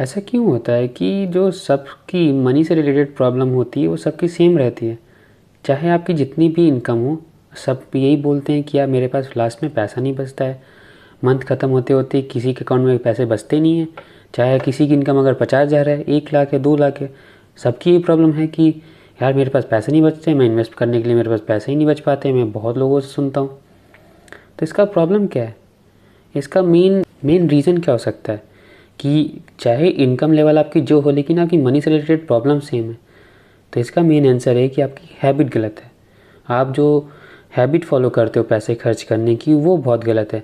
ऐसा क्यों होता है कि जो सबकी मनी से रिलेटेड प्रॉब्लम होती है वो सबकी सेम रहती है? चाहे आपकी जितनी भी इनकम हो, सब यही बोलते हैं कि यार मेरे पास लास्ट में पैसा नहीं बचता है। मंथ ख़त्म होते होते किसी के अकाउंट में पैसे बचते नहीं हैं। चाहे किसी की इनकम अगर 50,000 है, 1 लाख है, 2 लाख है, सबकी ये प्रॉब्लम है कि यार मेरे पास पैसे नहीं बचते, मैं इन्वेस्ट करने के लिए मेरे पास पैसे ही नहीं बच पाते। मैं बहुत लोगों से सुनता हूँ। तो इसका प्रॉब्लम क्या है? इसका मेन मेन रीज़न क्या हो सकता है कि चाहे इनकम लेवल आपकी जो हो, लेकिन आपकी मनी से रिलेटेड प्रॉब्लम सेम है। तो इसका मेन आंसर है कि आपकी हैबिट गलत है। आप जो हैबिट फॉलो करते हो पैसे खर्च करने की, वो बहुत गलत है।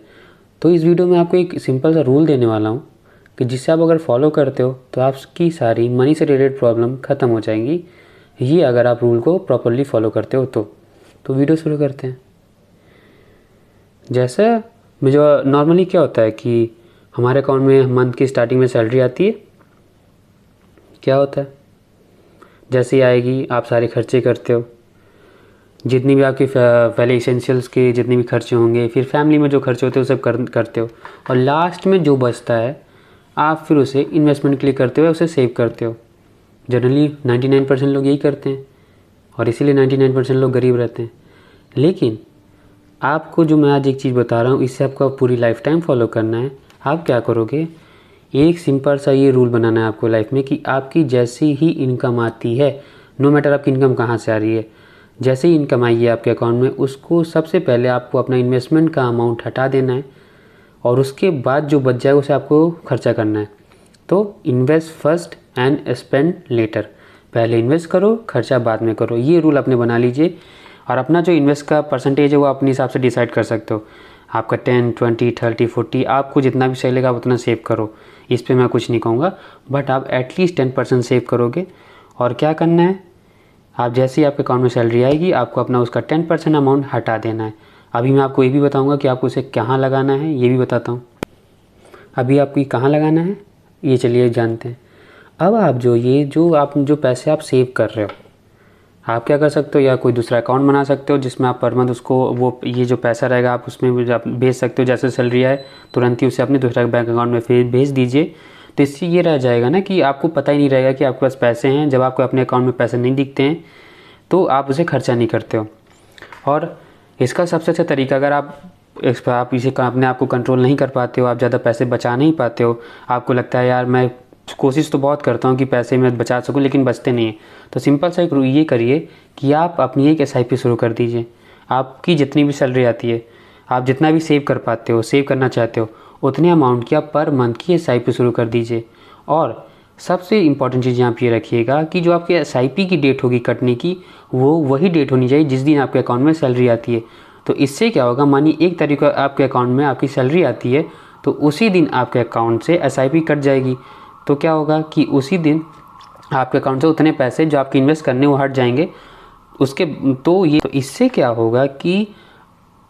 तो इस वीडियो में आपको एक सिंपल सा रूल देने वाला हूँ कि जिससे आप अगर फॉलो करते हो तो आपकी सारी मनी से रिलेटेड प्रॉब्लम ख़त्म हो जाएंगी। ये अगर आप रूल को प्रॉपरली फॉलो करते हो तो वीडियो शुरू करते हैं। जैसे मुझे नॉर्मली क्या होता है कि हमारे अकाउंट में मंथ की स्टार्टिंग में सैलरी आती है। क्या होता है, जैसे ही आएगी आप सारे खर्चे करते हो, जितनी भी आपकी पहले इसेंशियल्स के जितने भी खर्चे होंगे, फिर फैमिली में जो खर्चे होते हैं वो सब करते हो, और लास्ट में जो बचता है आप फिर उसे इन्वेस्टमेंट के लिए करते हो, उसे सेव करते हो। जनरली 99% लोग यही करते हैं और इसीलिए 99% लोग गरीब रहते हैं। लेकिन आपको जो मैं आज एक चीज़ बता रहा हूँ, इससे आपको पूरी लाइफ टाइम फॉलो करना है। आप क्या करोगे, एक सिंपल सा ये रूल बनाना है आपको लाइफ में कि आपकी जैसी ही इनकम आती है, नो मैटर आपकी इनकम कहाँ से आ रही है, जैसे ही इनकम आई है आपके अकाउंट में, उसको सबसे पहले आपको अपना इन्वेस्टमेंट का अमाउंट हटा देना है और उसके बाद जो बच जाए उसे आपको खर्चा करना है। तो invest first and spend later. पहले इन्वेस्ट करो, खर्चा बाद में करो। ये रूल अपने बना लीजिए और अपना जो इन्वेस्ट का परसेंटेज है वो अपने हिसाब से डिसाइड कर सकते हो। आपका 10, 20, 30, 40, आपको जितना भी सही लगा आप उतना सेव करो। इस पे मैं कुछ नहीं कहूँगा, बट आप एटलीस्ट 10% सेव करोगे। और क्या करना है, आप जैसे ही आपके अकाउंट में सैलरी आएगी आपको अपना उसका 10% अमाउंट हटा देना है। अभी मैं आपको ये भी बताऊँगा कि आपको उसे कहाँ लगाना है, ये भी बताता हूँ। अभी आपको कहाँ लगाना है ये चलिए जानते हैं। अब आप जो पैसे आप सेव कर रहे हो, आप क्या कर सकते हो, या कोई दूसरा अकाउंट बना सकते हो जिसमें आप पर मंथ उसको वो ये जो पैसा रहेगा आप उसमें आप भेज सकते हो। जैसे सैलरी आए तुरंत ही उसे अपने दूसरे बैंक अकाउंट में फिर भेज दीजिए। तो इससे ये रह जाएगा ना कि आपको पता ही नहीं रहेगा कि आपके पास पैसे हैं। जब आपको अपने अकाउंट में पैसे नहीं दिखते हैं तो आप उसे खर्चा नहीं करते हो। और इसका सबसे अच्छा तरीका, अगर आप इसे अपने आप को कंट्रोल नहीं कर पाते हो, आप ज़्यादा पैसे बचा नहीं पाते हो, आपको लगता है यार मैं कोशिश तो बहुत करता हूँ कि पैसे मैं बचा सकूँ लेकिन बचते नहीं हैं, तो सिंपल सा एक ये करिए कि आप अपनी एक SIP शुरू कर दीजिए। आपकी जितनी भी सैलरी आती है, आप जितना भी सेव कर पाते हो, सेव करना चाहते हो, उतने अमाउंट की आप पर मंथ की SIP शुरू कर दीजिए। और सबसे इम्पॉर्टेंट चीज़ यहाँ पे ये रखिएगा कि जो आपके SIP की डेट होगी कटने की, वो वही डेट होनी चाहिए जिस दिन आपके अकाउंट में सैलरी आती है। तो इससे क्या होगा, मानिए 1 तारीख को आपके अकाउंट में आपकी सैलरी आती है तो उसी दिन आपके अकाउंट से SIP कट जाएगी। तो क्या होगा कि उसी दिन आपके अकाउंट से उतने पैसे जो आपके इन्वेस्ट करने वो हट जाएंगे उसके। तो इससे क्या होगा कि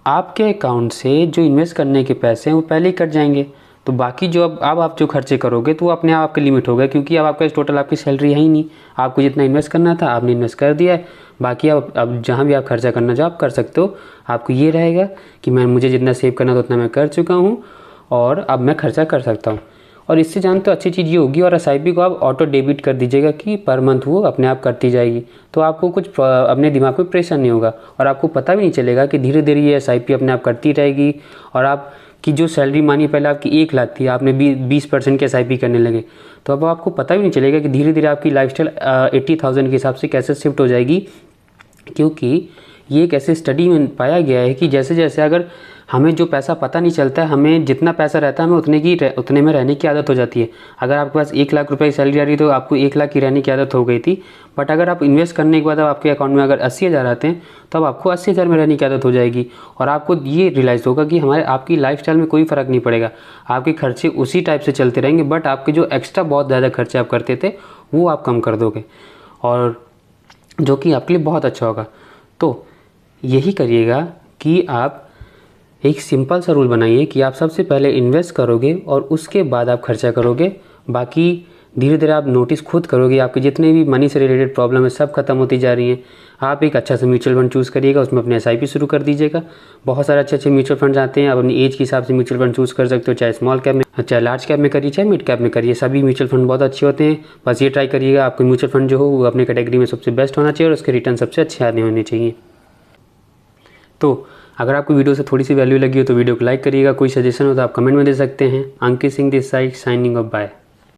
आपके अकाउंट से जो इन्वेस्ट करने के पैसे हैं वो पहले ही कट जाएंगे। तो बाकी जो अब आप जो खर्चे करोगे तो वो अपने आप आपके लिमिट हो गए, क्योंकि अब आपका टोटल आपकी सैलरी है ही नहीं। आपको जितना इन्वेस्ट करना था आपने इन्वेस्ट कर दिया है, बाकी अब जहाँ भी आप खर्चा करना चाहो आप कर सकते हो। आपको ये रहेगा कि मुझे जितना सेव करना था उतना मैं कर चुका हूँ और अब मैं खर्चा कर सकता हूँ। और इससे जानते हो अच्छी चीज़ ये होगी, और SIP को आप ऑटो डेबिट कर दीजिएगा कि पर मंथ वो अपने आप करती जाएगी। तो आपको कुछ अपने दिमाग में प्रेशर नहीं होगा और आपको पता भी नहीं चलेगा कि धीरे धीरे ये SIP अपने आप करती रहेगी। और आपकी जो सैलरी मानिए पहले आपकी 1 लाख थी, आपने 20% की SIP करने लगे, तो अब आपको पता भी नहीं चलेगा कि धीरे धीरे आपकी लाइफस्टाइल 80,000 के हिसाब से कैसे शिफ्ट हो जाएगी। क्योंकि ये एक ऐसे स्टडी में पाया गया है कि जैसे जैसे अगर हमें जो पैसा पता नहीं चलता है, हमें जितना पैसा रहता है हमें उतने में रहने की आदत हो जाती है। अगर आपके पास 1 लाख रुपए की सैलरी आ रही है तो आपको 1 लाख की रहने की आदत हो गई थी, बट अगर आप इन्वेस्ट करने के बाद आपके अकाउंट में अगर 80,000 आते हैं तो अब आपको 80,000 में रहने की आदत हो जाएगी। और आपको ये रियलाइज़ होगा कि आपकी लाइफस्टाइल में कोई फ़र्क नहीं पड़ेगा, आपके खर्चे उसी टाइप से चलते रहेंगे, बट आपके जो एक्स्ट्रा बहुत ज़्यादा खर्चे आप करते थे वो आप कम कर दोगे, और जो कि आपके लिए बहुत अच्छा होगा। तो यही करिएगा कि आप एक सिंपल सा रूल बनाइए कि आप सबसे पहले इन्वेस्ट करोगे और उसके बाद आप खर्चा करोगे। बाकी धीरे धीरे आप नोटिस खुद करोगे आपके जितने भी मनी से रिलेटेड प्रॉब्लम है सब खत्म होती जा रही हैं। आप एक अच्छा सा म्यूचुअल फंड चूज़ करिएगा, उसमें अपने एसआईपी शुरू कर दीजिएगा। बहुत सारे अच्छे अच्छे म्यूचुअल फंड्स आते हैं, आप अपनी एज के हिसाब से म्यूचुअल फंड चूज़ कर सकते हो, चाहे स्मॉल कैप में, चाहे लार्ज कैप में करिए, चाहे मिड कैप में करिए, सभी म्यूचुअल फंड बहुत अच्छे होते हैं। बस ये ट्राई करिएगा आपको म्यूचुअल फंड जो हो वो अपने कैटेगरी में सबसे बेस्ट होना चाहिए और उसके रिटर्न सबसे अच्छे आने होने चाहिए। तो अगर आपको वीडियो से थोड़ी सी वैल्यू लगी हो तो वीडियो को लाइक करिएगा। कोई सजेशन हो तो आप कमेंट में दे सकते हैं। Ankit Singh this side, signing off, bye.